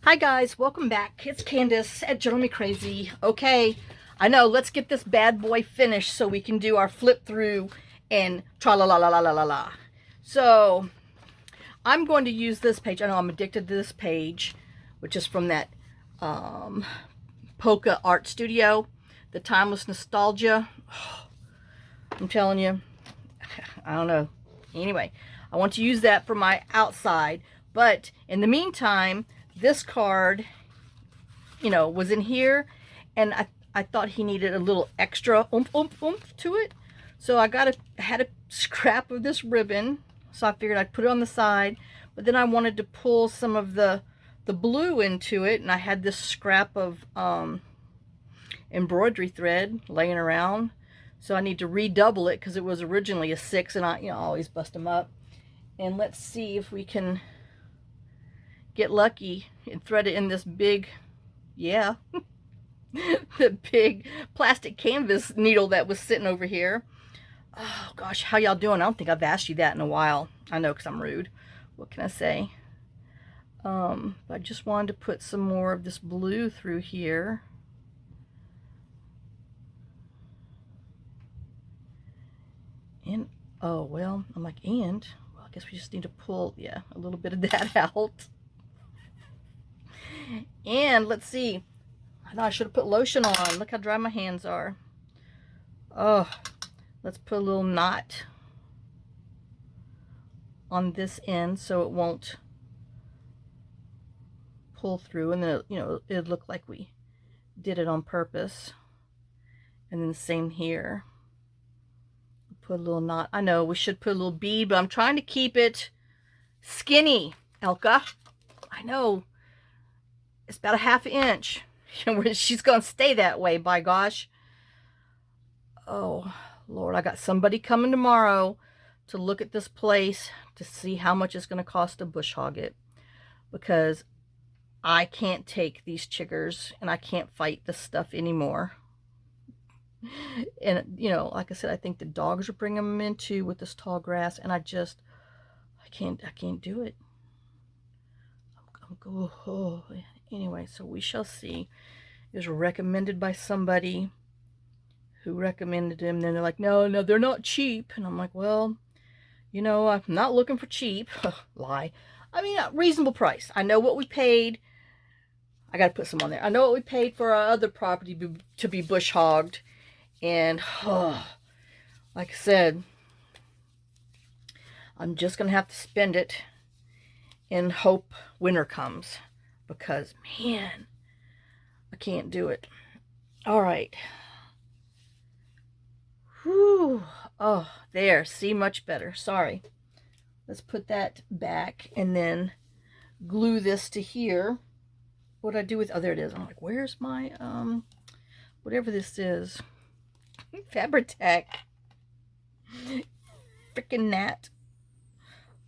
Hi guys, welcome back. It's Candace at Journal Me Crazy. Okay, I know, let's get this bad boy finished so we can do our flip through and tra la la la la la la la. So I'm going to use this page. I know I'm addicted to this page, which is from that Polka Art Studio, the Timeless Nostalgia. I'm telling you, I don't know. Anyway, I want to use that for my outside, but in the meantime, this card, was in here, and I thought he needed a little extra oomph, oomph, oomph to it. So I had a scrap of this ribbon, so I figured I'd put it on the side, but then I wanted to pull some of the blue into it, and I had this scrap of embroidery thread laying around. So I need to redouble it because it was originally a 6, and I always bust them up. And let's see if we can get lucky and thread it in this big, the big plastic canvas needle that was sitting over here. Oh gosh, how y'all doing? I don't think I've asked you that in a while. I know, because I'm rude. What can I say? I just wanted to put some more of this blue through here. And oh well, I'm like, I guess we just need to pull, a little bit of that out. And let's see, I know I should have put lotion on. Look how dry my hands are. Oh, let's put a little knot on this end so it won't pull through, and then it'd look like we did it on purpose. And then the same here. Put a little knot. I know we should put a little bead, but I'm trying to keep it skinny, Elka. I know. It's about a ½ inch. She's going to stay that way, by gosh. Oh, Lord, I got somebody coming tomorrow to look at this place to see how much it's going to cost to bush hog it. Because I can't take these chiggers, and I can't fight this stuff anymore. And like I said, I think the dogs are bringing them in too with this tall grass, and I can't do it. Anyway, so we shall see. It was recommended by somebody who recommended him. Then they're like, no, they're not cheap. And I'm like, well, I'm not looking for cheap. Lie. I mean, a reasonable price. I know what we paid. I got to put some on there. I know what we paid for our other property to be bush hogged. And like I said, I'm just going to have to spend it and hope winter comes, because, man, I can't do it. All right. Whew. Oh, there. See, much better. Sorry. Let's put that back and then glue this to here. What did I do with... Oh, there it is. I'm like, where's my, whatever this is. Fabri-Tac. Freaking gnat.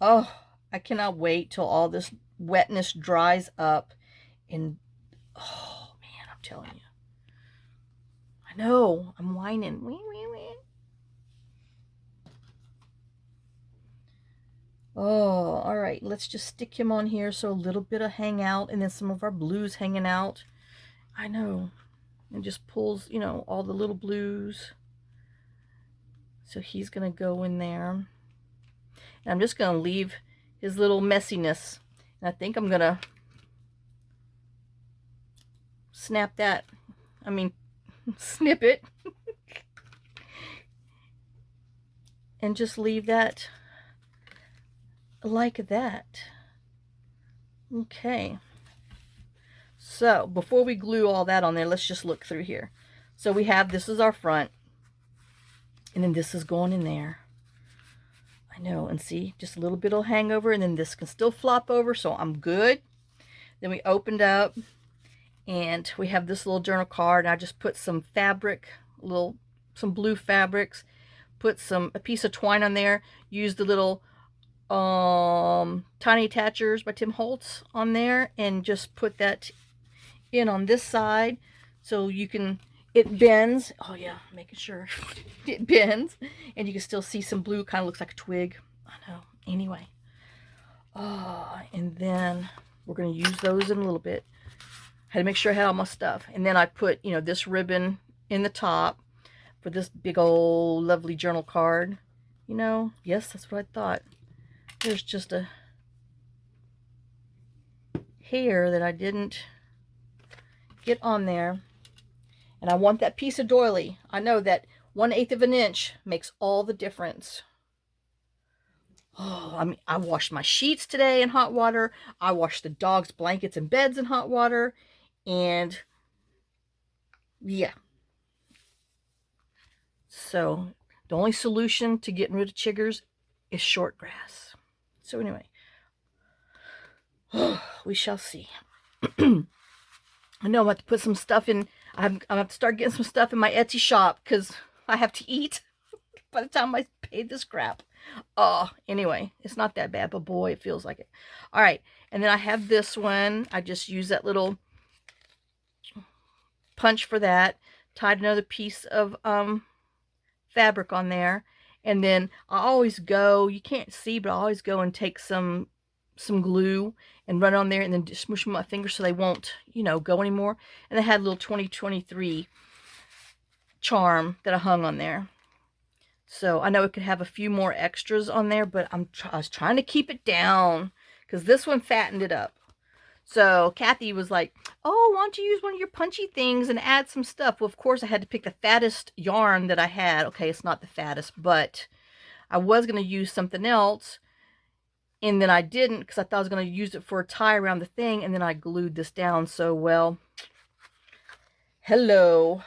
Oh, I cannot wait till all this wetness dries up. And, oh, man, I'm telling you. I know. I'm whining. Wee, wee, wee. Oh, all right. Let's just stick him on here so a little bit of hang out, and then some of our blues hanging out. I know. And just pulls, all the little blues. So he's going to go in there. And I'm just going to leave his little messiness. And I think I'm going to snap that. I mean, snip it. And just leave that like that. Okay. So before we glue all that on there, let's just look through here. So we have, this is our front, and then this is going in there. I know, and see, just a little bit will hang over, and then this can still flop over, so I'm good. Then we opened up, and we have this little journal card, and I just put some fabric, some blue fabrics, put a piece of twine on there, used the little tiny attachers by Tim Holtz on there, and just put that in on this side so it bends. Oh yeah, making sure it bends, and you can still see some blue. Kind of looks like a twig. I know. Anyway, and then We're going to use those in a little bit. Had to make sure I had all my stuff. And then I put, you know, this ribbon in the top for this big old lovely journal card. You know, yes, that's what I thought. There's just a hair that I didn't get on there. And I want that piece of doily. I know that 1/8 of an inch makes all the difference. Oh, I mean, I washed my sheets today in hot water. I washed the dog's blankets and beds in hot water. And yeah. So the only solution to getting rid of chiggers is short grass. So anyway, we shall see. I know I'm going to put some stuff in. I'm going to start getting some stuff in my Etsy shop because I have to eat by the time I pay this crap. Oh, anyway, it's not that bad, but boy, it feels like it. All right, and then I have this one. I just use that little punch for that. Tied another piece of fabric on there, and then I always go. You can't see, but I always go and take some glue and run on there, and then just smush my fingers so they won't, you know, go anymore. And I had a little 2023 charm that I hung on there. So I know it could have a few more extras on there, but I was trying to keep it down because this one fattened it up. So Kathy was like, oh, why don't you use one of your punchy things and add some stuff? Well, of course, I had to pick the fattest yarn that I had. Okay, it's not the fattest, but I was going to use something else. And then I didn't because I thought I was going to use it for a tie around the thing. And then I glued this down. So, well, hello,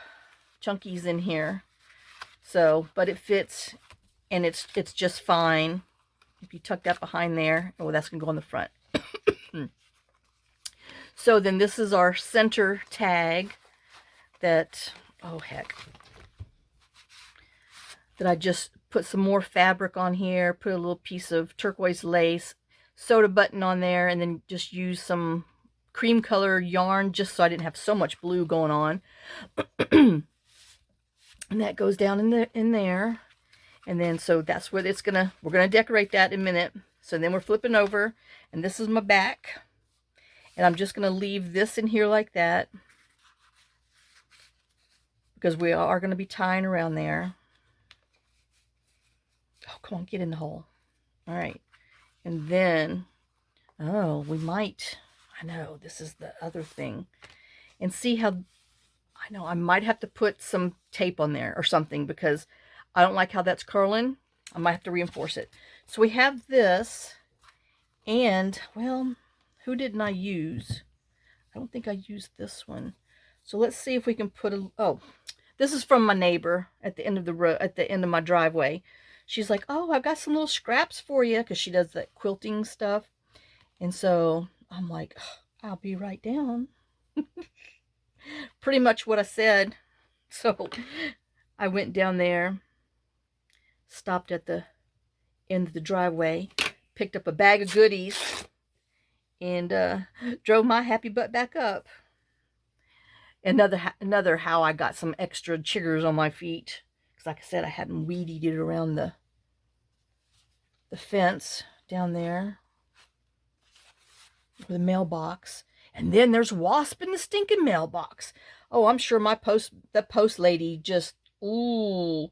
Chunky's in here. So, but it fits, and it's just fine. If you tuck that behind there, oh, that's going to go on the front. So then this is our center tag that, oh heck, that I just put some more fabric on here, put a little piece of turquoise lace, sewed a button on there, and then just use some cream color yarn just so I didn't have so much blue going on. And that goes down in there. And then so that's where it's we're gonna decorate that in a minute. So then we're flipping over, and this is my back. And I'm just gonna leave this in here like that, because we are gonna be tying around there. Oh, come on, get in the hole. All right. And then, oh, we might, I know, this is the other thing. And see how, I know, I might have to put some tape on there or something because I don't like how that's curling. I might have to reinforce it. So we have this, and, well, who didn't I use? I don't think I used this one. So let's see if we can put a, oh, this is from my neighbor at the end of the road, at the end of my driveway. She's like, oh, I've got some little scraps for you, because she does that quilting stuff. And so I'm like, oh, I'll be right down. Pretty much what I said. So I went down there, stopped at the end of the driveway, picked up a bag of goodies, and drove my happy butt back up. Another how I got some extra chiggers on my feet. Because like I said, I hadn't weed-eated it around the fence down there. Or the mailbox. And then there's wasp in the stinking mailbox. Oh, I'm sure the post lady just, ooh,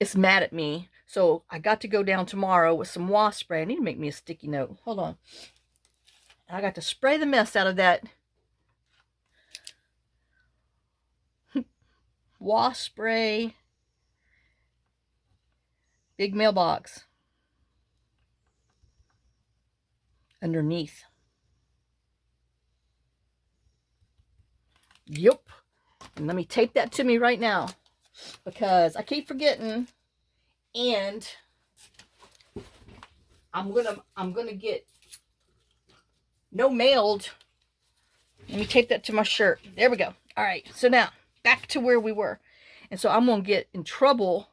is mad at me. So I got to go down tomorrow with some wasp spray. I need to make me a sticky note. Hold on. I got to spray the mess out of that wasp spray. Big mailbox. Underneath. Yep. And let me tape that to me right now, because I keep forgetting, and I'm gonna get no mailed. Let me tape that to my shirt. There we go. All right. So now back to where we were, and so I'm gonna get in trouble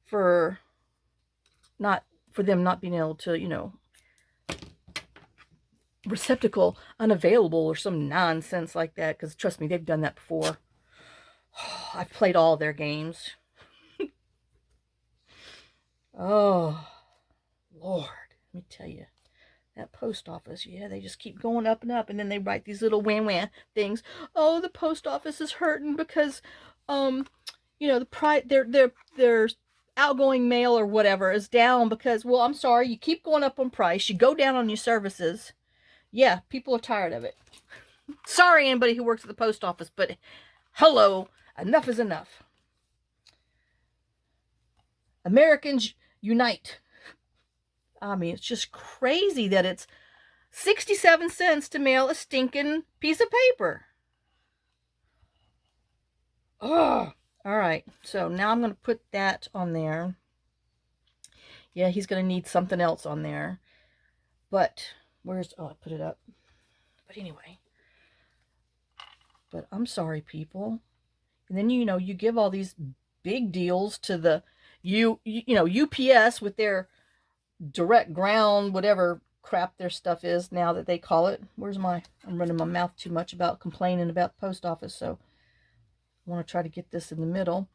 for them not being able to, you know, receptacle unavailable or some nonsense like that, because trust me, they've done that before. I've played all their games. Oh Lord, let me tell you, That post office, yeah, they just keep going up and up, and then they write these little wham things. Oh, the post office is hurting because, you know, the price, their outgoing mail or whatever is down because, well, I'm sorry, you keep going up on price, you go down on your services. Yeah, people are tired of it. Sorry, anybody who works at the post office, but hello, enough is enough. Americans unite. I mean, it's just crazy that it's 67 cents to mail a stinking piece of paper. Oh, all right. So now I'm going to put that on there. Yeah, he's going to need something else on there. But where's, oh, I put it up. But anyway. But I'm sorry, people. And then, you know, you give all these big deals to the, you know, UPS with their direct ground, whatever crap their stuff is now that they call it. Where's my, I'm running my mouth too much about complaining about the post office. So I want to try to get this in the middle.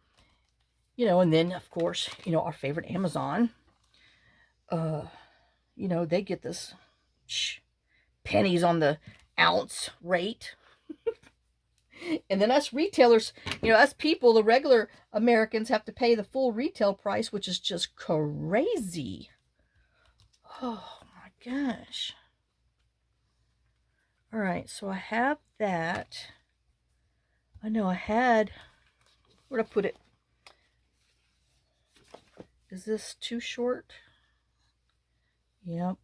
You know, and then, of course, you know, our favorite Amazon. You know, they get this pennies on the ounce rate. And then us retailers, you know, us people, the regular Americans have to pay the full retail price, which is just crazy. Oh my gosh. All right, so I have that. I know I had, where'd I put it? Is this too short? Yep.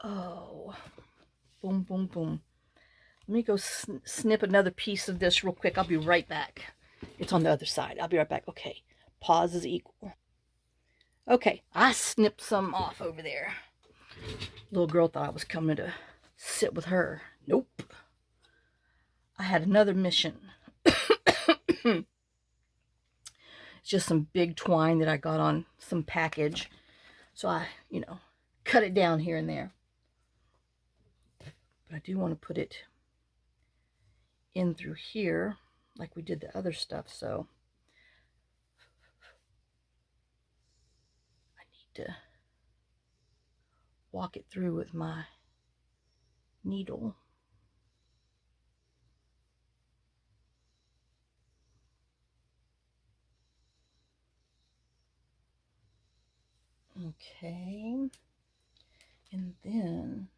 Oh, boom, boom, boom. Let me go snip another piece of this real quick. I'll be right back. It's on the other side. I'll be right back. Okay. Pause is equal. Okay. I snipped some off over there. Little girl thought I was coming to sit with her. Nope. I had another mission. It's just some big twine that I got on some package. So I, you know, cut it down here and there. But I do want to put it in through here like we did the other stuff, so I need to walk it through with my needle. Okay, and then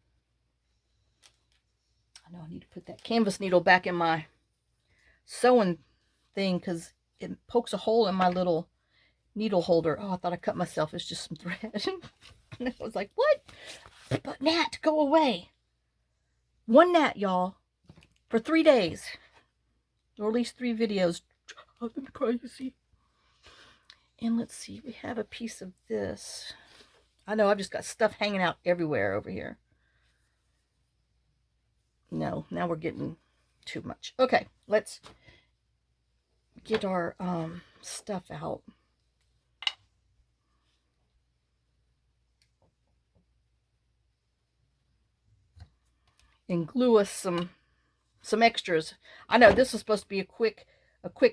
I know I need to put that canvas needle back in my sewing thing because it pokes a hole in my little needle holder. Oh, I thought I cut myself. It's just some thread. And I was like, what? But gnat, go away. One gnat, y'all, for 3 days. Or at least 3 videos. I've been crazy. And let's see, we have a piece of this. I know I've just got stuff hanging out everywhere over here. No, now we're getting too much. Okay, let's get our stuff out. And glue us some extras. I know this was supposed to be a quick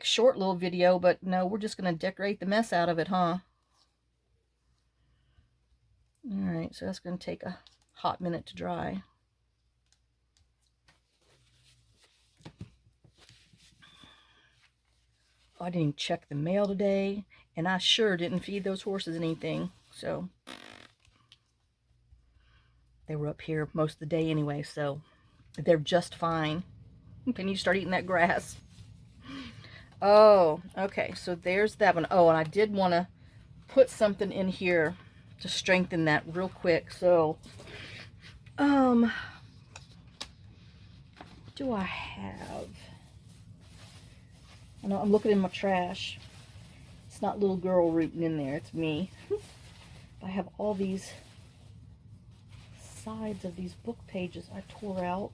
short little video, but no, we're just going to decorate the mess out of it, huh? All right, so that's going to take a hot minute to dry. Oh, I didn't even check the mail today, and I sure didn't feed those horses anything, so they were up here most of the day anyway, so they're just fine. Can you start eating that grass? Oh, okay, so there's that one. Oh, and I did want to put something in here to strengthen that real quick. So, do I have? I know I'm looking in my trash. It's not little girl rooting in there. It's me. I have all these sides of these book pages I tore out.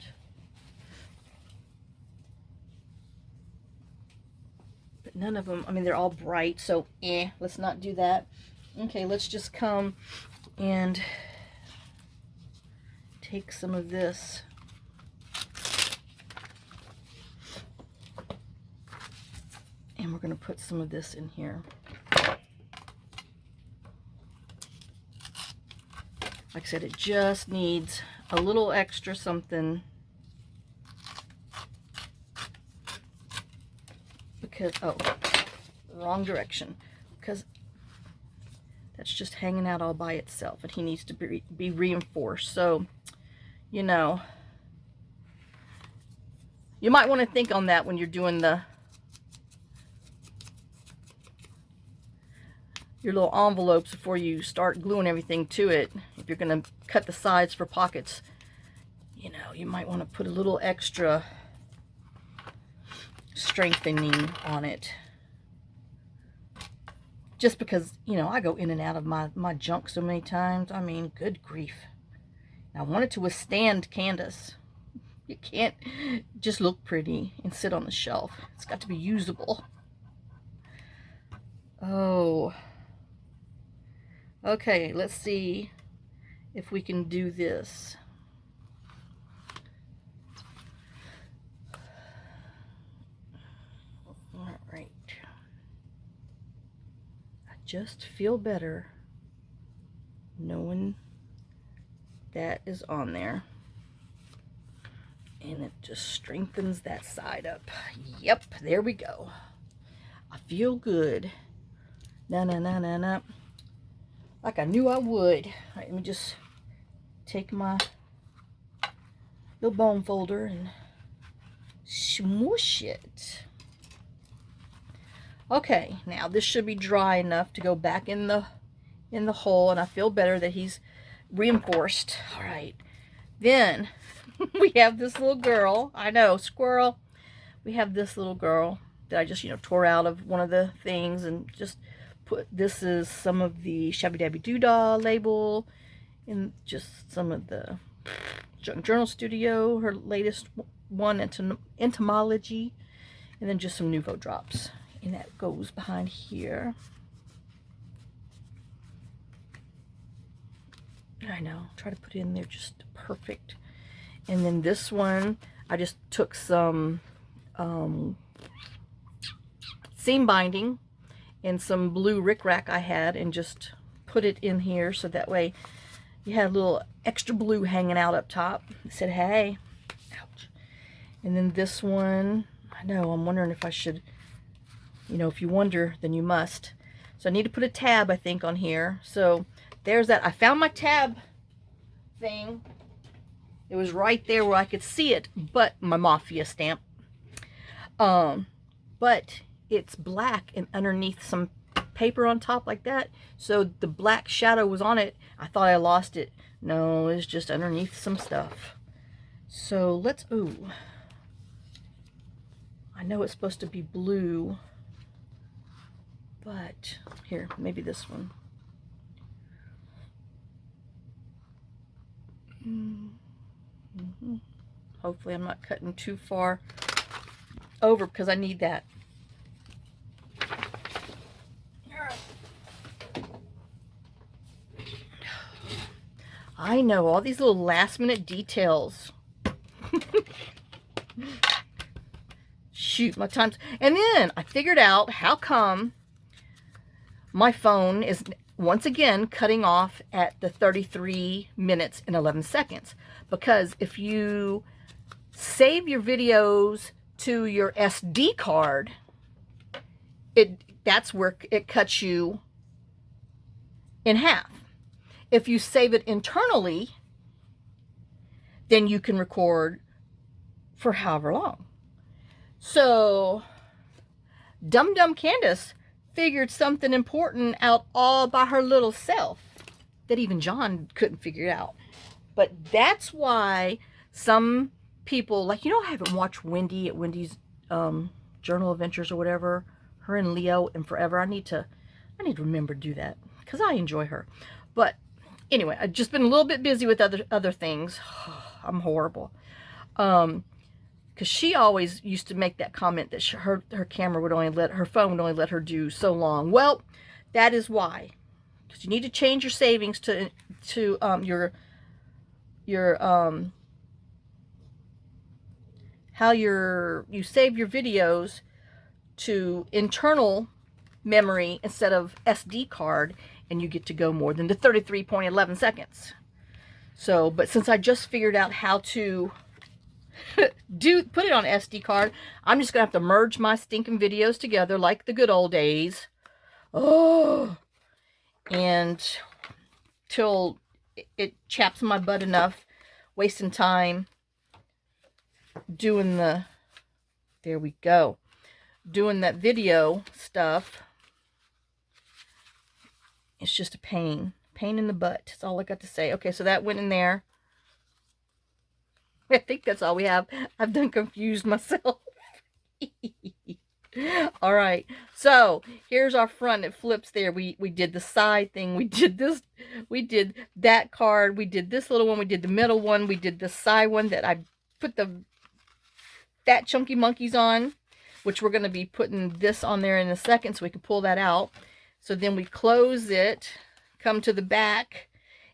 But none of them, I mean, they're all bright, so let's not do that. Okay, let's just come and take some of this. And we're going to put some of this in here. Like I said, it just needs a little extra something. Because, oh, wrong direction. Because that's just hanging out all by itself, and he needs to be reinforced. So, you know, you might want to think on that when you're doing your little envelopes before you start gluing everything to it. If you're going to cut the sides for pockets, you know, you might want to put a little extra strengthening on it. Just because, you know, I go in and out of my junk so many times. I mean, good grief. I want it to withstand Candace. You can't just look pretty and sit on the shelf. It's got to be usable. Oh. Okay, let's see if we can do this. All right. I just feel better knowing that is on there. And it just strengthens that side up. Yep, there we go. I feel good. Na. Like I knew I would. All right, let me just take my little bone folder and smoosh it. Okay, now this should be dry enough to go back in the hole, and I feel better that he's reinforced. All right, then we have this little girl. I know, squirrel. We have this little girl that I just, you know, tore out of one of the things and just put, this is some of the Shabby Dabby Doodah label, and just some of the Junk Journal Studio, her latest one, entomology, and then just some Nouveau drops. And that goes behind here. I know, try to put it in there just perfect. And then this one, I just took some seam binding and some blue rickrack I had and just put it in here, so that way you had a little extra blue hanging out up top. It said, hey. Ouch. And then this one, I know, I'm wondering if I should, you know, if you wonder, then you must. So I need to put a tab, I think, on here. So there's that. I found my tab thing. It was right there where I could see it, but my Mafia stamp. But it's black and underneath some paper on top like that. So the black shadow was on it. I thought I lost it. No, it's just underneath some stuff. So let's, ooh. I know it's supposed to be blue, but here, maybe this one. Hopefully I'm not cutting too far over, because I need that. I know, all these little last minute details. Shoot, my time's... And then I figured out how come my phone is once again cutting off at the 33 minutes and 11 seconds. Because if you save your videos to your SD card, that's where it cuts you in half. If you save it internally, then you can record for however long. So, Dum Dum Candace figured something important out all by her little self that even John couldn't figure it out. But that's why some people, like, you know, I haven't watched Wendy at Wendy's Journal Adventures or whatever, her and Leo and forever. I need to remember to do that because I enjoy her. But anyway, I've just been a little bit busy with other things. I'm horrible. Because she always used to make that comment that her camera would only her phone would only let her do so long. Well, that is why. Because you need to change your savings to how you save your videos to internal memory instead of SD card, and you get to go more than the 33.11 seconds. So, but since I just figured out how to put it on SD card, I'm just gonna have to merge my stinking videos together like the good old days. Oh, and till it chaps my butt enough, wasting time doing the, there we go, doing that video stuff. It's just a pain in the butt. That's all I got to say. Okay, so that went in there. I think that's all we have. I've done confused myself. All right, so here's our front. It flips there. We did the side thing. We did this. We did that card. We did this little one. We did the middle one. We did the side one that I put the fat chunky monkeys on, which we're going to be putting this on there in a second so we can pull that out. So then we close it, come to the back,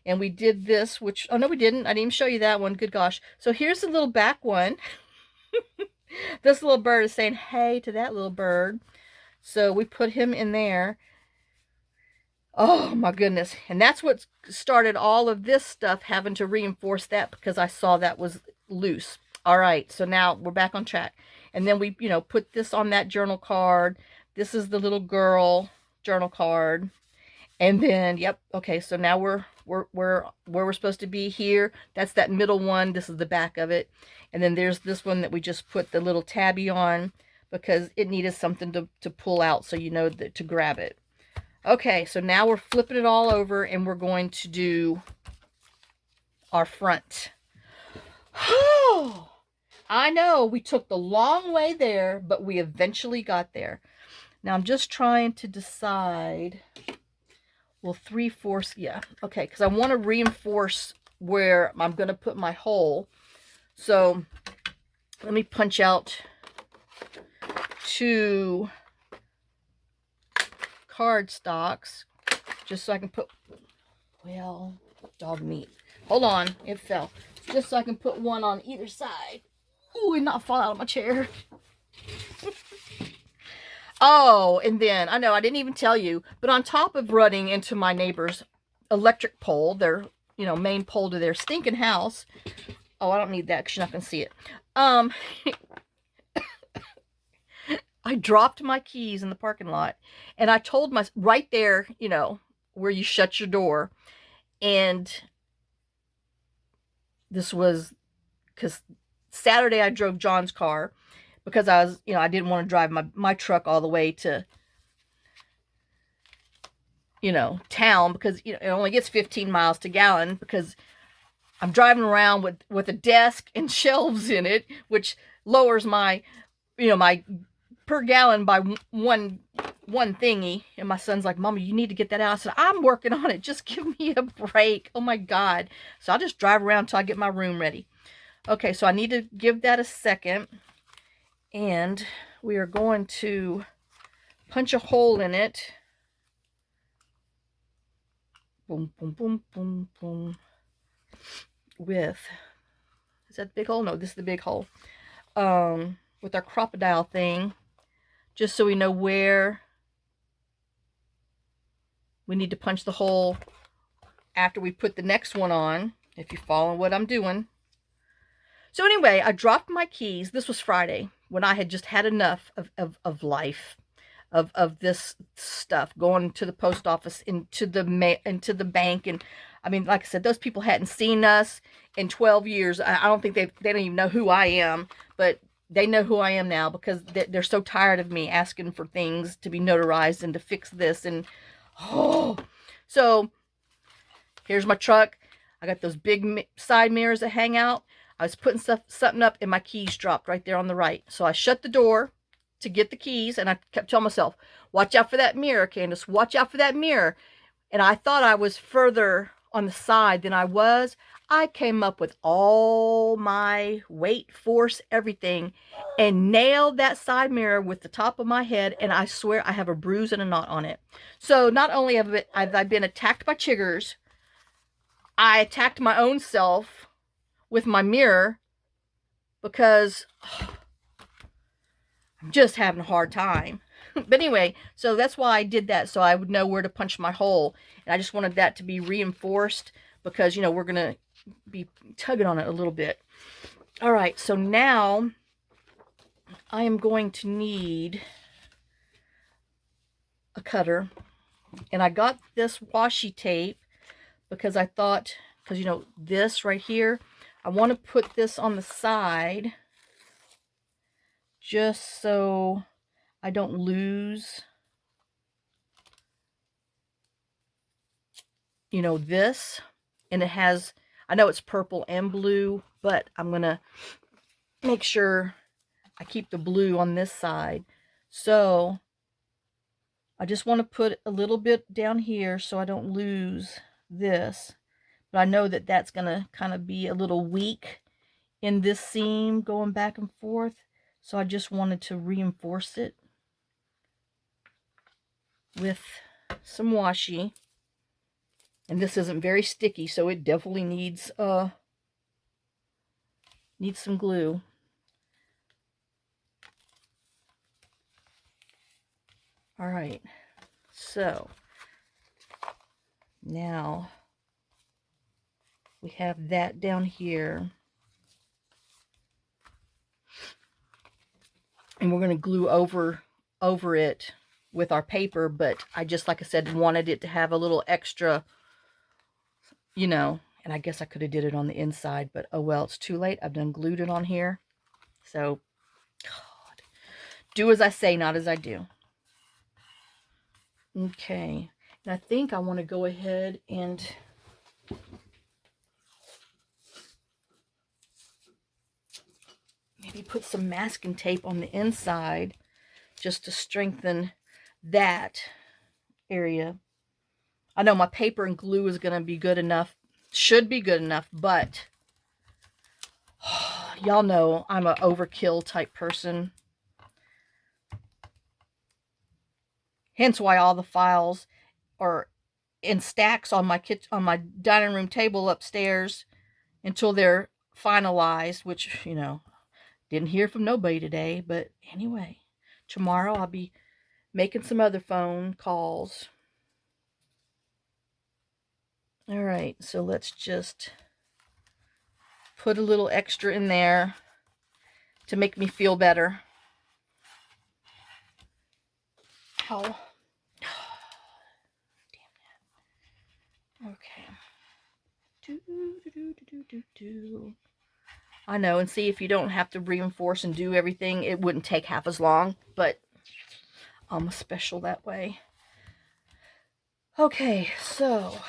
and we did this, which, oh no, we didn't. I didn't even show you that one. Good gosh. So here's the little back one. This little bird is saying hey to that little bird. So we put him in there. Oh my goodness. And that's what started all of this stuff, having to reinforce that because I saw that was loose. All right, so now we're back on track. And then we, you know, put this on that journal card. This is the little girl journal card. And then, yep, okay, so now we're where we're supposed to be here. That's that middle one. This is the back of it. And then there's this one that we just put the little tabby on because it needed something to pull out so you know that to grab it. Okay, so now we're flipping it all over and we're going to do our front. Oh, I know we took the long way there, but we eventually got there. Now I'm just trying to decide. Well, 3/4, yeah. Okay, because I want to reinforce where I'm going to put my hole. So let me punch out 2 cardstocks just so I can put, well, dog meat. Hold on, it fell. Just so I can put one on either side. Ooh, and not fall out of my chair. Oh, and then, I know I didn't even tell you, but on top of running into my neighbor's electric pole, their, you know, main pole to their stinking house. Oh, I don't need that because you're not going to see it. I dropped my keys in the parking lot, and I told my, right there, you know, where you shut your door. And this was, because Saturday I drove John's car, because I was, you know, I didn't want to drive my truck all the way to, you know, town, because, you know, it only gets 15 miles to gallon, because I'm driving around with a desk and shelves in it, which lowers my, you know, my per gallon by one thingy. And my son's like, Mama, you need to get that out. I said, I'm working on it. Just give me a break. Oh my God. So I'll just drive around until I get my room ready. Okay, so I need to give that a second. And we are going to punch a hole in it. Boom, boom, boom, boom, boom. With, is that the big hole? No, this is the big hole. With our crocodile thing. Just so we know where we need to punch the hole after we put the next one on. If you follow what I'm doing. So anyway, I dropped my keys. This was Friday when I had just had enough of life, of this stuff, going to the post office, into the bank. And I mean, like I said, those people hadn't seen us in 12 years. I don't think they don't even know who I am, but they know who I am now because they're so tired of me asking for things to be notarized and to fix this. And oh, so here's my truck. I got those big side mirrors that hang out. I was putting something up and my keys dropped right there on the right. So I shut the door to get the keys, and I kept telling myself, watch out for that mirror, Candace. Watch out for that mirror. And I thought I was further on the side than I was. I came up with all my weight, force, everything, and nailed that side mirror with the top of my head, and I swear I have a bruise and a knot on it. So not only have I been attacked by chiggers, I attacked my own self with my mirror because I'm just having a hard time. But anyway, so that's why I did that, so I would know where to punch my hole. And I just wanted that to be reinforced because, you know, we're going to be tugging on it a little bit. All right, so now I am going to need a cutter. And I got this washi tape because I thought, because, you know, this right here, I want to put this on the side just so I don't lose, you know, this. And it has, I know it's purple and blue, but I'm going to make sure I keep the blue on this side. So I just want to put a little bit down here so I don't lose this. But I know that that's going to kind of be a little weak in this seam going back and forth. So I just wanted to reinforce it with some washi. And this isn't very sticky, so it definitely needs some glue. All right, so now we have that down here. And we're going to glue over it with our paper, but I just, like I said, wanted it to have a little extra, you know, and I guess I could have did it on the inside, but oh well, it's too late. I've done glued it on here. So, God, do as I say, not as I do. Okay, and I think I want to go ahead and maybe put some masking tape on the inside just to strengthen that area. I know my paper and glue is going to be good enough, should be good enough, but y'all know I'm an overkill type person. Hence why all the files are in stacks on my dining room table upstairs until they're finalized, which, you know, didn't hear from nobody today, but anyway, tomorrow I'll be making some other phone calls. All right, so let's just put a little extra in there to make me feel better. How? Damn that. Okay. I know, and see, if you don't have to reinforce and do everything, it wouldn't take half as long, but I'm special that way. Okay, so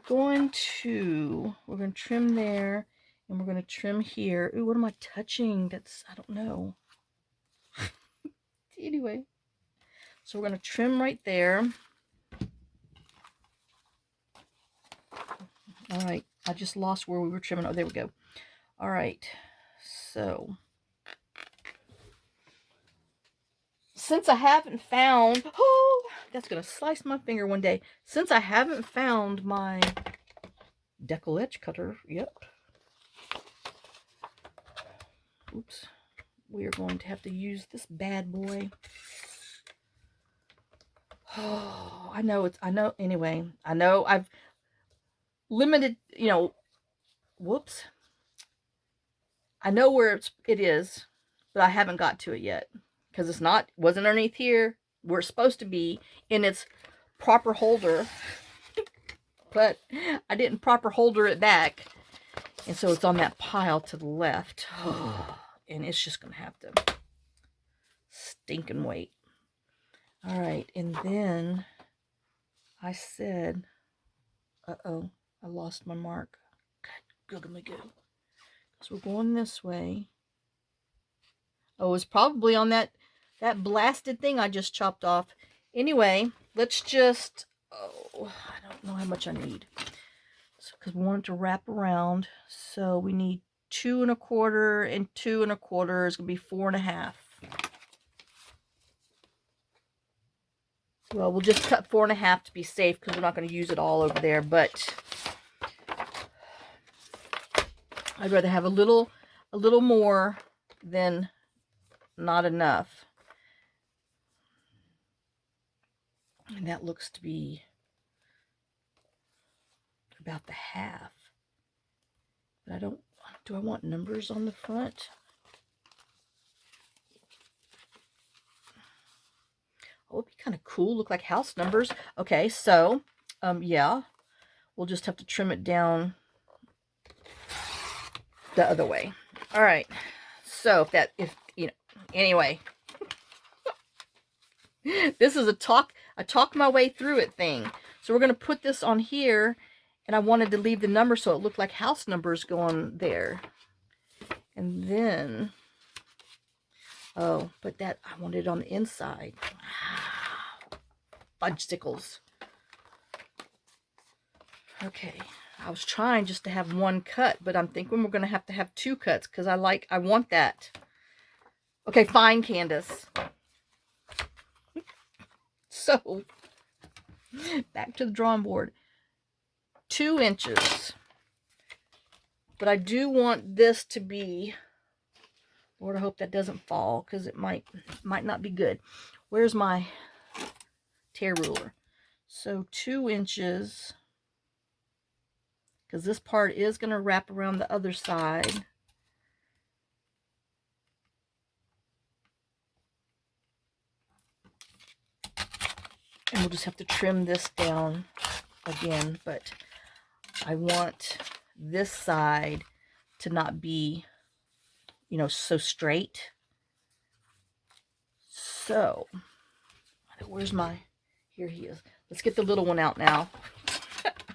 we're going to trim there, and we're going to trim here. Ooh, what am I touching? I don't know. Anyway, so we're going to trim right there. All right, I just lost where we were trimming. Oh, there we go. All right, so since I haven't found, oh, that's going to slice my finger one day. Since I haven't found my decollage cutter yet, oops, we are going to have to use this bad boy. Oh, I know, anyway, I know I've limited, you know, whoops. I know where it is, but I haven't got to it yet because wasn't underneath here where it's supposed to be in its proper holder, but I didn't proper holder it back, and so it's on that pile to the left. And it's just gonna have to stinking wait. All right, and then I said, uh-oh, I lost my mark. God, googly goo. So we're going this way. Oh, it's probably on that blasted thing I just chopped off. Anyway, let's just, oh, I don't know how much I need. Because we want it to wrap around. So we need 2 1/4 and 2 1/4 is going to be 4 1/2. Well, we'll just cut 4 1/2 to be safe because we're not going to use it all over there. But I'd rather have a little more than not enough. And that looks to be a about the half. But I don't, do I want numbers on the front? Oh, it'd be kind of cool, look like house numbers. Okay, so, yeah, we'll just have to trim it down the other way. All right, so if you know, anyway, this is a talk my way through it thing. So we're going to put this on here, and I wanted to leave the number so it looked like house numbers going there. And then, oh, but that, I wanted it on the inside. Fudgesicles. Okay, I was trying just to have one cut, but I'm thinking we're going to have two cuts because I want that. Okay, fine, Candace. So, back to the drawing board. 2 inches. But I do want this to be, Lord, I hope that doesn't fall because it might not be good. Where's my tear ruler? So 2 inches, because this part is going to wrap around the other side. And we'll just have to trim this down again, but I want this side to not be, you know, so straight. So, where's my, here he is. Let's get the little one out now.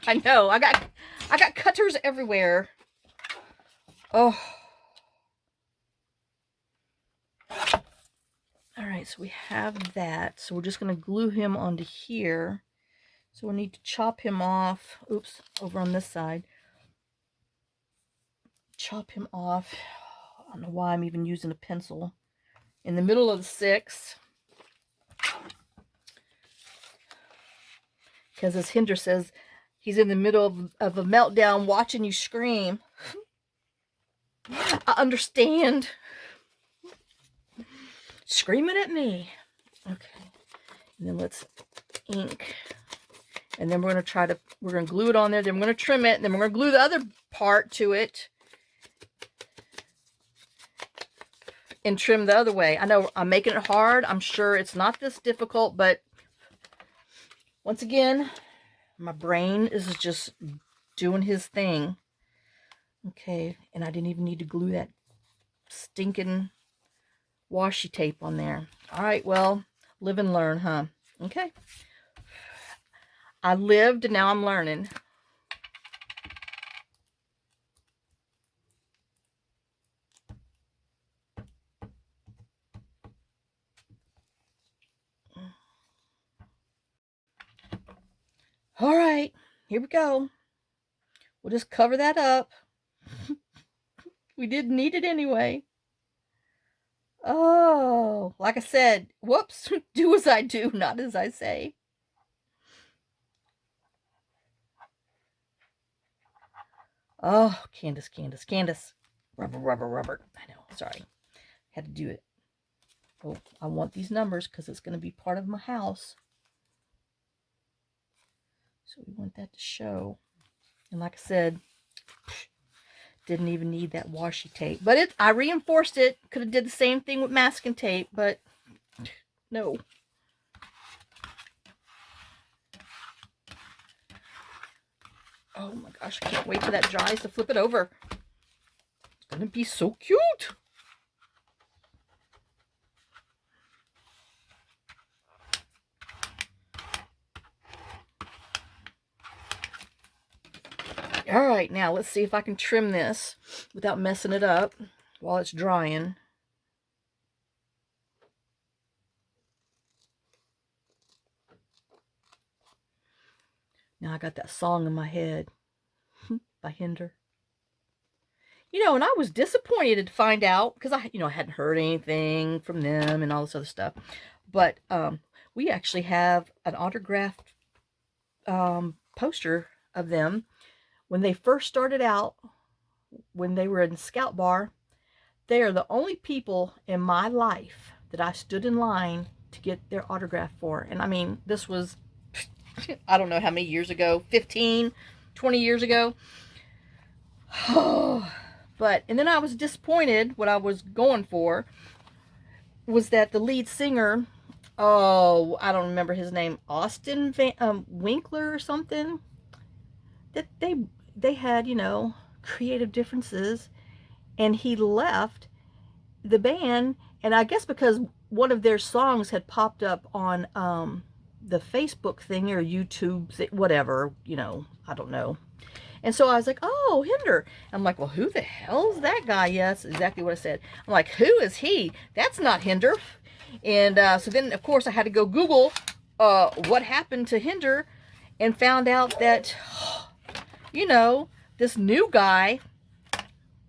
I know, I got cutters everywhere. Oh. All right, so we have that. So we're just going to glue him onto here. So we need to chop him off. Oops, over on this side. Chop him off. I don't know why I'm even using a pencil. In the middle of the 6. Because as Hinder says, he's in the middle of a meltdown watching you scream. I understand. Screaming at me. Okay. And then let's ink. And then we're going to glue it on there. Then we're going to trim it. And then we're going to glue the other part to it. And trim the other way. I know I'm making it hard. I'm sure it's not this difficult, but once again, my brain is just doing his thing. Okay, and I didn't even need to glue that stinking washi tape on there. All right, well, live and learn, huh? Okay. I lived, and now I'm learning. All right, here we go. We'll just cover that up. We didn't need it anyway. Oh, like I said, whoops, do as I do, not as I say. Oh, Candace. Rubber. I know, sorry. Had to do it. Oh, I want these numbers because it's going to be part of my house. So we want that to show. And like I said, didn't even need that washi tape. But I reinforced it. Could have did the same thing with masking tape, but no. Oh my gosh, I can't wait till that dries to flip it over. It's going to be so cute. All right, now let's see if I can trim this without messing it up while it's drying. Now I got that song in my head by Hinder. You know, and I was disappointed to find out because I hadn't heard anything from them and all this other stuff. But we actually have an autographed poster of them. When they first started out, when they were in Scout Bar, they are the only people in my life that I stood in line to get their autograph for. And I mean, this was, I don't know how many years ago, 15, 20 years ago. But, and then I was disappointed. What I was going for was that the lead singer, oh, I don't remember his name, Austin Winkler or something, that they had, you know, creative differences, and he left the band. And I guess because one of their songs had popped up on the Facebook thing or YouTube thing, whatever, you know, I don't know. And so I was like, oh, Hinder. I'm like, well, who the hell's that guy? Yes, exactly what I said. I'm like, who is he? That's not Hinder. And so then, of course, I had to go Google what happened to Hinder, and found out that, you know, this new guy,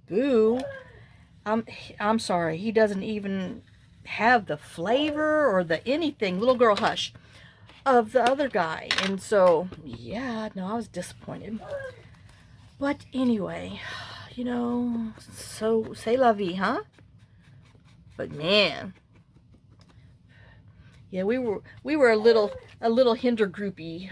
Boo, I'm sorry, he doesn't even have the flavor or the anything, little girl hush, of the other guy. And so, yeah, no, I was disappointed. But anyway, you know, so c'est la vie, huh? But man, yeah, we were a little Hinder groupie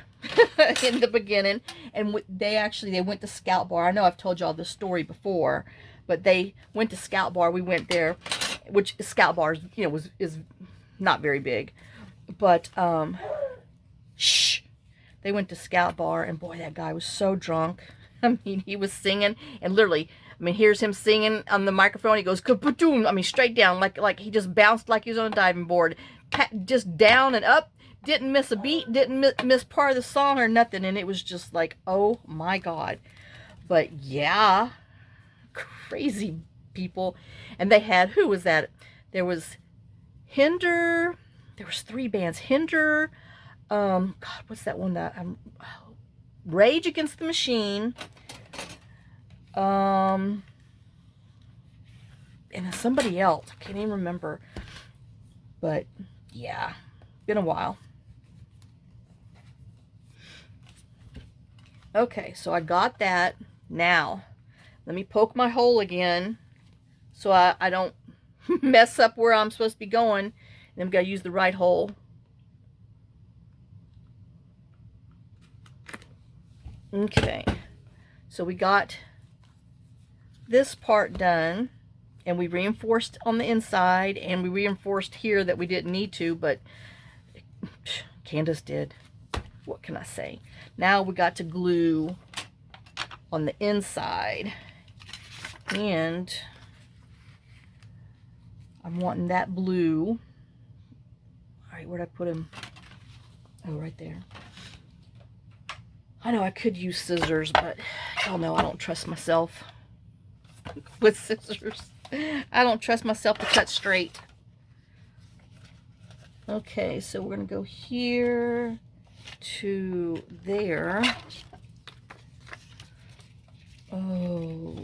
in the beginning, and they went to Scout Bar. I know I've told y'all this story before, but they went to Scout Bar. We went there, which Scout Bar, you know, is not very big, but they went to Scout Bar, and boy, that guy was so drunk. I mean, he was singing, and literally, I mean, here's him singing on the microphone. He goes, kaboom! I mean, straight down, like he just bounced like he was on a diving board, just down and up. Didn't miss a beat, didn't miss part of the song or nothing, and it was just like, oh my God. But yeah, crazy people. And they had, who was that? There was Hinder. There was 3 bands. Hinder. God, what's that one that Rage Against the Machine, and then somebody else, I can't even remember, but yeah, been a while. Okay, so I got that. Now let me poke my hole again so I don't mess up where I'm supposed to be going, and I'm gonna use the right hole. Okay, so we got this part done, and we reinforced on the inside, and we reinforced here that we didn't need to, but Candace did. What can I say? Now we got to glue on the inside, and I'm wanting that blue. All right, where'd I put him? Oh, right there. I know I could use scissors, but y'all know I don't trust myself with scissors. I don't trust myself to cut straight. Okay, so we're going to go here to there. Oh.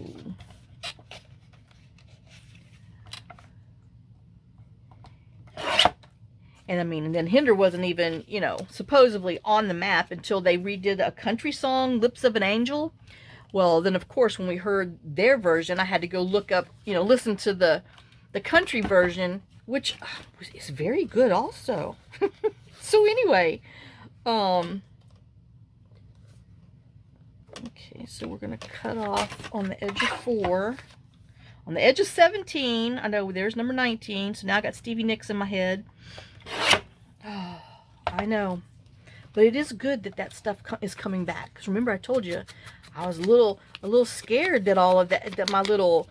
And I mean, and then Hinder wasn't even, you know, supposedly on the map until they redid a country song, Lips of an Angel. Well, then of course, when we heard their version, I had to go look up, you know, listen to the country version, which is very good also. So anyway, okay, so we're going to cut off on the edge of 4. On the edge of 17, I know there's number 19, so now I got Stevie Nicks in my head. Oh, I know, but it is good that that stuff is coming back. Because remember, I told you I was a little scared that all of that my little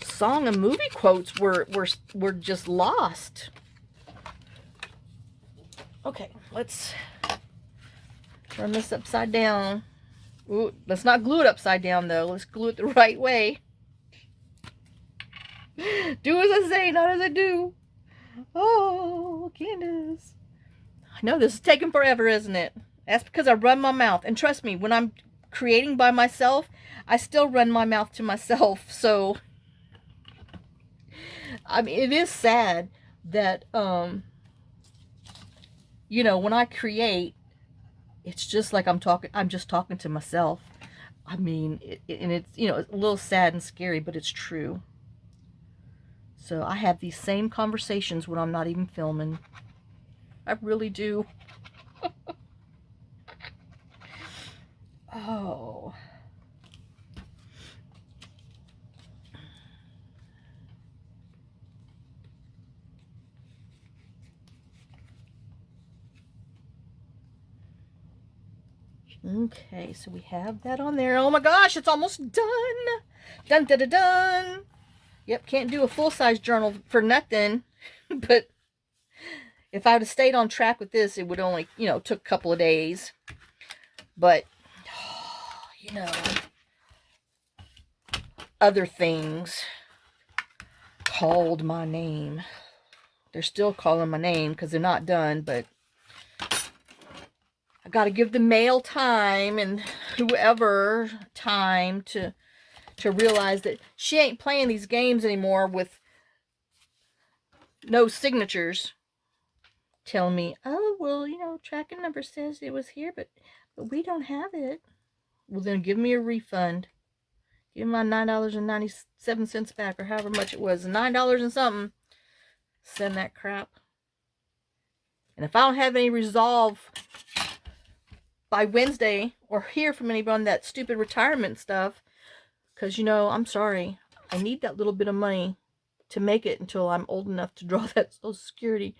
song and movie quotes were just lost. Okay, let's turn this upside down. Ooh, let's not glue it upside down though. Let's glue it the right way. Do as I say, not as I do. Oh, Candace. I know this is taking forever, isn't it? That's because I run my mouth. And trust me, when I'm creating by myself, I still run my mouth to myself. So, I mean, it is sad that, you know, when I create, it's just like I'm just talking to myself. I mean, and it's, you know, it's a little sad and scary, but it's true. So I have these same conversations when I'm not even filming. I really do. Oh. Okay, so we have that on there. Oh my gosh, it's almost done. Dun, dun, dun, dun. Yep, can't do a full-size journal for nothing. But if I would have stayed on track with this, it would only, took a couple of days. But, other things called my name. They're still calling my name because they're not done, but I got to give the mail time and whoever time to realize that she ain't playing these games anymore with no signatures. Telling me, oh, well, tracking number says it was here, but we don't have it. Well, then give me a refund. Give me my $9.97 back, or however much it was. $9 and something. Send that crap. And if I don't have any resolve by Wednesday or hear from anybody on that stupid retirement stuff, because, I'm sorry, I need that little bit of money to make it until I'm old enough to draw that Social Security.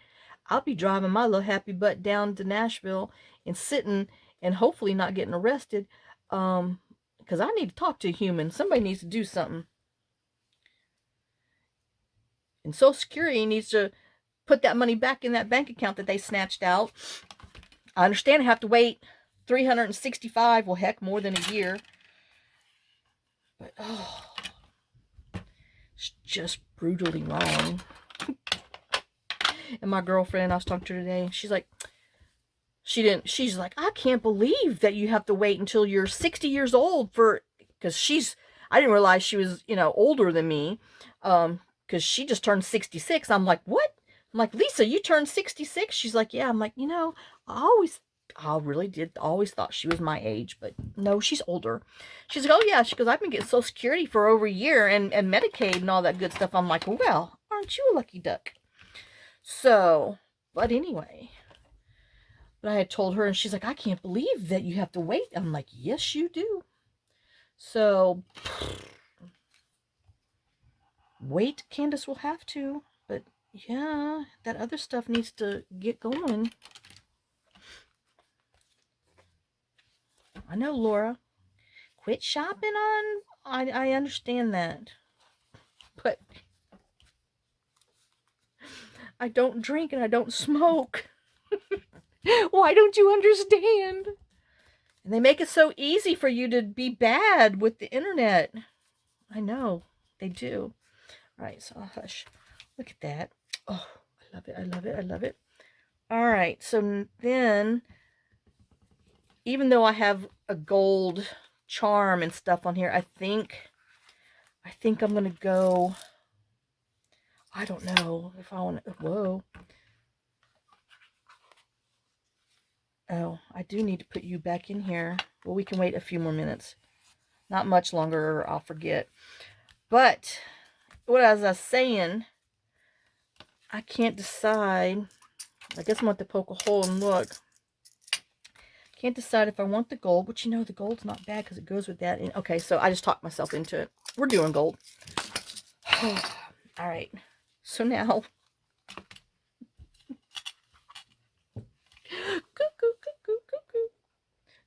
I'll be driving my little happy butt down to Nashville and sitting and hopefully not getting arrested, because I need to talk to a human. Somebody needs to do something. And Social Security needs to put that money back in that bank account that they snatched out. I understand I have to wait 365, well, heck, more than a year. But, it's just brutally wrong. And my girlfriend, I was talking to her today, she's like, she's like, I can't believe that you have to wait until you're 60 years old because I didn't realize she was, older than me, because she just turned 66. I'm like, what? I'm like, Lisa, you turned 66? She's like, yeah. I'm like, I really did always thought she was my age, but no, she's older. She's like, oh yeah. She goes, I've been getting Social Security for over a year and Medicaid and all that good stuff. I'm like, well, aren't you a lucky duck? So, but anyway, but I had told her, and she's like, I can't believe that you have to wait. I'm like, yes, you do. So, wait, Candace will have to, but yeah, that other stuff needs to get going. I know, Laura. Quit shopping on, I understand that. But I don't drink and I don't smoke. Why don't you understand? And they make it so easy for you to be bad with the internet. I know, they do. All right, so hush. Look at that. Oh, I love it, I love it, I love it. All right, so then, even though I have a gold charm and stuff on here, I think I'm going to go, I don't know if I want to, whoa. Oh, I do need to put you back in here. Well, we can wait a few more minutes. Not much longer, or I'll forget. But, as I was saying, I can't decide. I guess I'm going to have to poke a hole and look. Can't decide if I want the gold, which, the gold's not bad because it goes with that. And, okay, so I just talked myself into it. We're doing gold. All right. So now,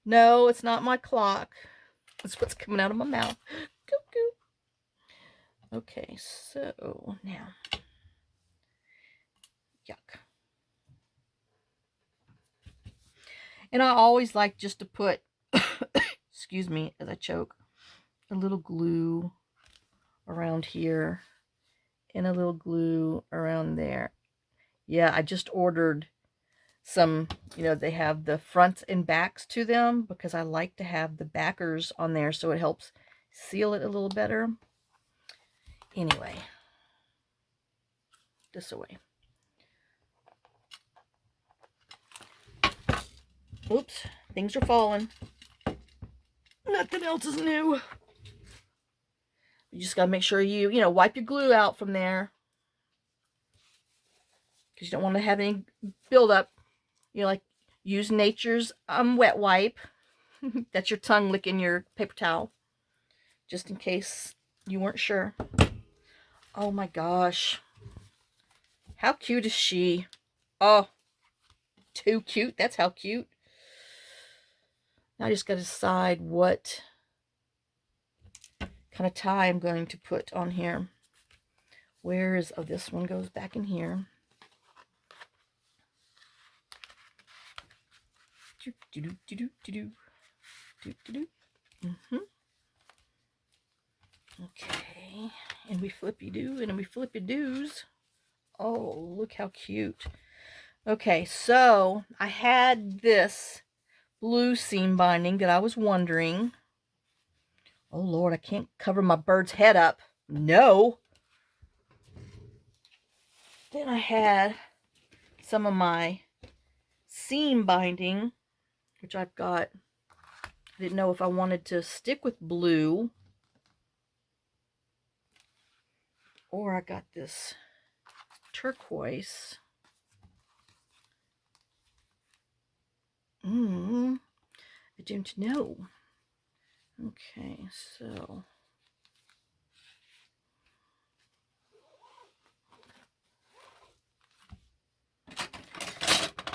no, it's not my clock. That's what's coming out of my mouth. Okay, so now, yuck. And I always like just to put, excuse me, as I choke, a little glue around here and a little glue around there. Yeah, I just ordered some, they have the fronts and backs to them because I like to have the backers on there so it helps seal it a little better. Anyway, this away. Oops, things are falling. Nothing else is new. You just gotta make sure you wipe your glue out from there, because you don't want to have any buildup. Like, use nature's wet wipe. That's your tongue licking your paper towel, just in case you weren't sure. Oh my gosh. How cute is she? Oh, too cute. That's how cute. Now I just got to decide what kind of tie I'm going to put on here. Where is, oh, this one goes back in here. Okay, and we flippy do, and we flippy doos. Oh, look how cute. Okay, so I had this blue seam binding that I was wondering. Oh Lord, I can't cover my bird's head up. No. Then I had some of my seam binding, which I've got. I didn't know if I wanted to stick with blue, or I got this turquoise. I don't know. Okay, so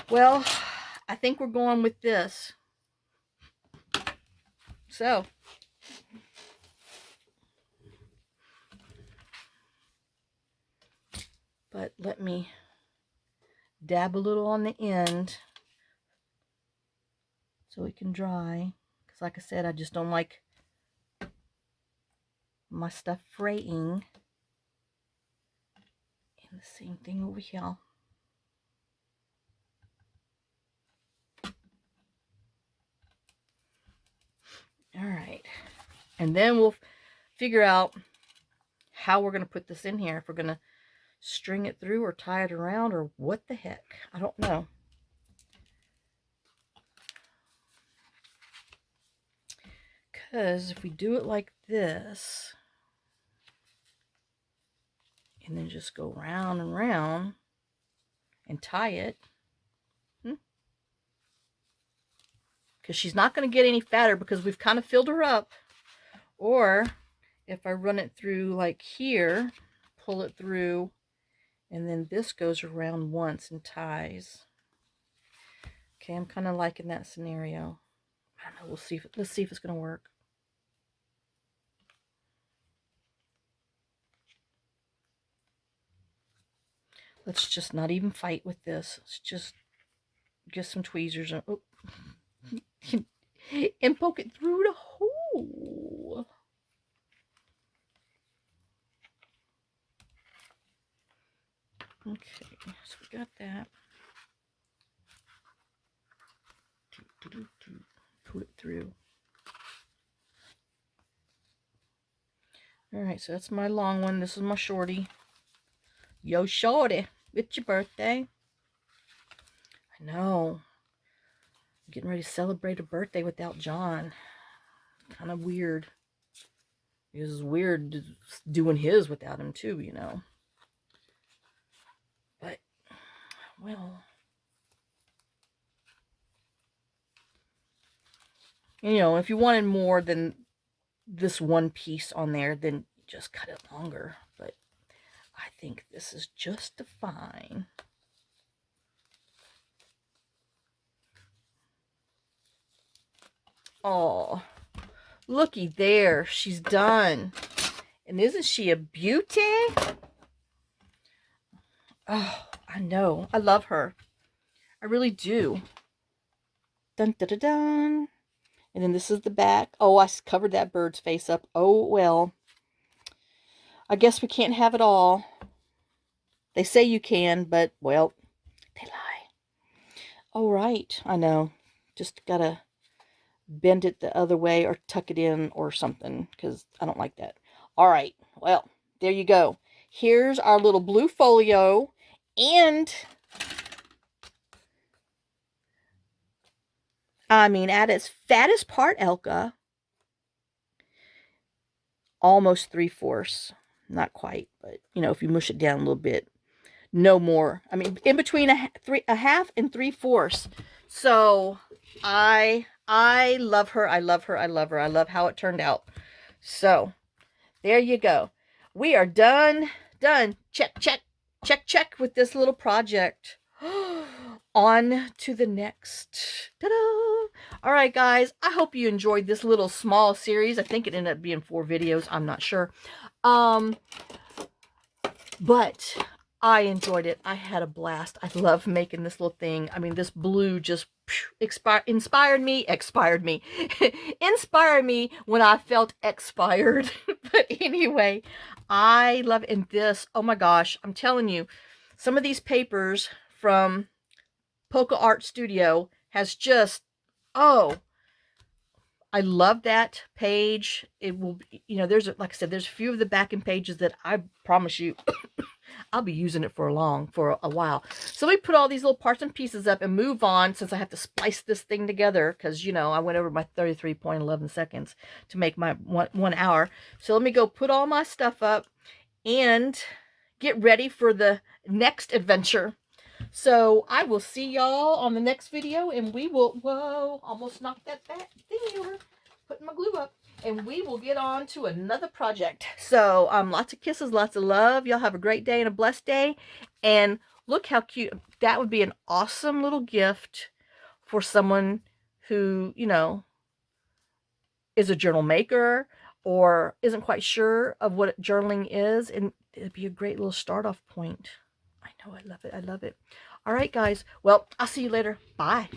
well, I think we're going with this. So but let me dab a little on the end so it can dry, because like I said, I just don't like my stuff fraying. And the same thing over here. All right, and then we'll figure out how we're going to put this in here, if we're going to string it through or tie it around or what the heck. I don't know. Because if we do it like this and then just go round and round and tie it, because she's not going to get any fatter because we've kind of filled her up. Or if I run it through like here, pull it through, and then this goes around once and ties. Okay, I'm kind of liking that scenario. I don't know, we'll see if let's see if it's going to work. Let's just not even fight with this. Let's just get some tweezers and, oh, and poke it through the hole. Okay, so we got that. Pull it through. All right, so that's my long one. This is my shorty. Yo, shorty, it's your birthday. I know. I'm getting ready to celebrate a birthday without John. Kind of weird. It was weird doing his without him too, you know. But, well, you know, if you wanted more than this one piece on there, then just cut it longer. But I think this is just fine. Oh, looky there. She's done. And isn't she a beauty? Oh, I know. I love her. I really do. Dun, dun, dun, dun. And then this is the back. Oh, I covered that bird's face up. Oh, well. I guess we can't have it all. They say you can, but, well, they lie. Oh, right. I know. Just gotta bend it the other way or tuck it in or something, because I don't like that. All right. Well, there you go. Here's our little blue folio. And, I mean, at its fattest part, Elka, almost 3/4. Not quite, but, you know, if you mush it down a little bit, no more. I mean, in between a half and 3/4. So, I I love her. I love her. I love her. I love how it turned out. So there you go. We are done. Done. Check, check, check, check with this little project. On to the next. Ta-da! All right, guys. I hope you enjoyed this little small series. I think it ended up being 4 videos. I'm not sure. But I enjoyed it. I had a blast. I love making this little thing. I mean, this blue just inspired me inspired me when I felt expired. But anyway, I love it. And this, oh my gosh, I'm telling you, some of these papers from Polka Art Studio has just, oh, I love that page. It will be, you know, there's, like I said, there's a few of the backing pages that I promise you I'll be using it for a while. So let me put all these little parts and pieces up and move on, since I have to splice this thing together, because, you know, I went over my 33.11 seconds to make my 1 hour. So let me go put all my stuff up and get ready for the next adventure. So I will see y'all on the next video, and we will, whoa, almost knocked that back thing over, putting my glue up, and we will get on to another project. So lots of kisses, lots of love. Y'all have a great day and a blessed day. And look how cute. That would be an awesome little gift for someone who, you know, is a journal maker or isn't quite sure of what journaling is, and it'd be a great little start off point. I know, I love it. I love it. All right, guys. Well, I'll see you later. Bye.